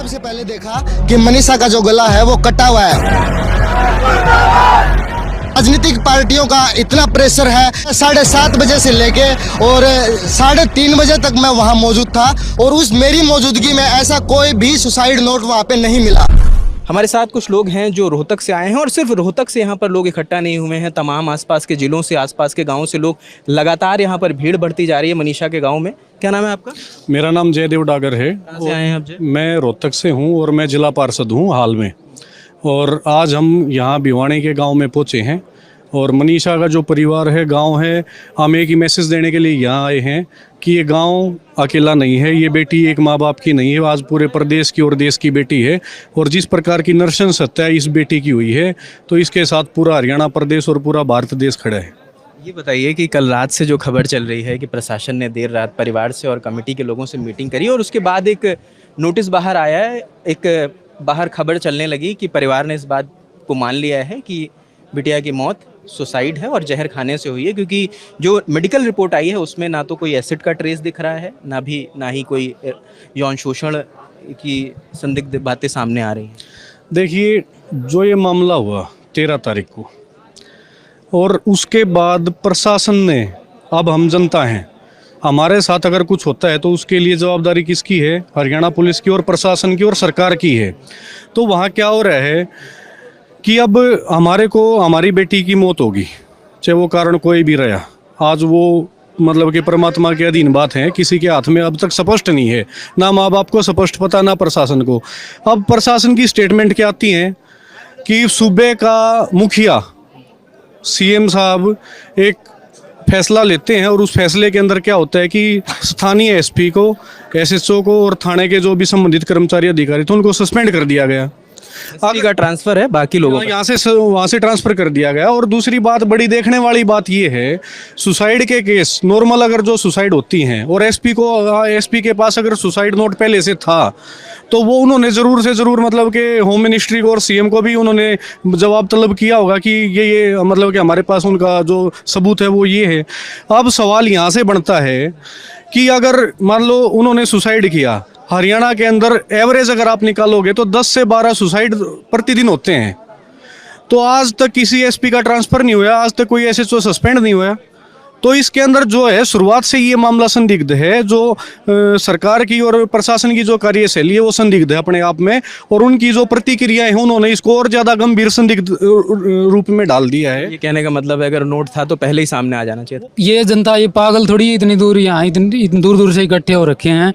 सबसे पहले देखा कि मनीषा का जो गला है वो कटा हुआ है। राजनीतिक पार्टियों का इतना प्रेशर है। 7:30 बजे से लेके और 3:30 बजे तक मैं वहां मौजूद था और उस मेरी मौजूदगी में ऐसा कोई भी सुसाइड नोट वहां पे नहीं मिला। हमारे साथ कुछ लोग हैं जो रोहतक से आए हैं और सिर्फ रोहतक से यहाँ पर लोग इकट्ठा नहीं हुए हैं, तमाम आसपास के ज़िलों से, आसपास के गांवों से लोग लगातार यहाँ पर भीड़ बढ़ती जा रही है मनीषा के गांव में। क्या नाम है आपका? मेरा नाम जयदेव डागर है। कहाँ से आए हैं आप जी? मैं रोहतक से हूँ और मैं जिला पार्षद हूँ हाल में। और आज हम यहाँ भिवानी के गांव में पहुँचे हैं और मनीषा का जो परिवार है, गांव है, हम एक ही मैसेज देने के लिए यहाँ आए हैं कि ये गांव अकेला नहीं है, ये बेटी एक माँ बाप की नहीं है, आज पूरे प्रदेश की और देश की बेटी है। और जिस प्रकार की नृशंस हत्या इस बेटी की हुई है, तो इसके साथ पूरा हरियाणा प्रदेश और पूरा भारत देश खड़ा है। ये बताइए कि कल रात से जो खबर चल रही है कि प्रशासन ने देर रात परिवार से और कमेटी के लोगों से मीटिंग करी और उसके बाद एक नोटिस बाहर आया है, एक बाहर खबर चलने लगी कि परिवार ने इस बात को मान लिया है कि बिटिया की मौत सुसाइड है और जहर खाने से हुई है, क्योंकि जो मेडिकल रिपोर्ट आई है उसमें ना तो कोई एसिड का ट्रेस दिख रहा है, ना ही कोई यौन शोषण की संदिग्ध बातें सामने आ रही हैं। देखिए, जो ये मामला हुआ 13 तारीख को और उसके बाद प्रशासन ने, अब हम जनता हैं, हमारे साथ अगर कुछ होता है तो उसके लिए जवाबदारी किसकी है? हरियाणा पुलिस की और प्रशासन की और सरकार की है। तो वहाँ क्या हो रहा है कि अब हमारी बेटी की मौत होगी, चाहे वो कारण कोई भी रहा, आज वो मतलब कि परमात्मा के अधीन बात है, किसी के हाथ में अब तक स्पष्ट नहीं है, ना माँ बाप को स्पष्ट पता, ना प्रशासन को। अब प्रशासन की स्टेटमेंट क्या आती है कि सूबे का मुखिया सीएम साहब एक फैसला लेते हैं और उस फैसले के अंदर क्या होता है कि स्थानीय एसपी को, एसएचओ को और थाने के जो भी संबंधित कर्मचारी अधिकारी थे उनको सस्पेंड कर दिया गया। एसपी का ट्रांसफर है, बाकी लोगों यहाँ से वहाँ से ट्रांसफर कर दिया गया। और दूसरी बात, बड़ी देखने वाली बात ये है, सुसाइड के केस नॉर्मल अगर जो सुसाइड होती हैं और एसपी के पास अगर सुसाइड नोट पहले से था तो वो उन्होंने ज़रूर से ज़रूर मतलब कि होम मिनिस्ट्री को और सीएम को भी उन्होंने जवाब तलब किया होगा कि ये मतलब कि हमारे पास उनका जो सबूत है वो ये है। अब सवाल यहाँ से बनता है कि अगर मान लो उन्होंने सुसाइड किया, हरियाणा के अंदर एवरेज अगर आप निकालोगे तो 10 से 12 सुसाइड प्रतिदिन होते हैं, तो आज तक किसी एसपी का ट्रांसफ़र नहीं हुआ, आज तक कोई एसएचओ सस्पेंड नहीं हुआ। तो इसके अंदर जो है शुरुआत से ये मामला संदिग्ध है। जो सरकार की और प्रशासन की जो कार्यशैली है वो संदिग्ध है अपने आप में, और उनकी जो प्रतिक्रियाएं हैं उन्होंने इसको और ज़्यादा गंभीर संदिग्ध रूप में डाल दिया है। ये कहने का मतलब है अगर नोट था तो पहले ही सामने आ जाना चाहिए था। ये जनता ये पागल थोड़ी, इतनी दूर यहाँ इतनी दूर दूर से इकट्ठे हो रखे हैं।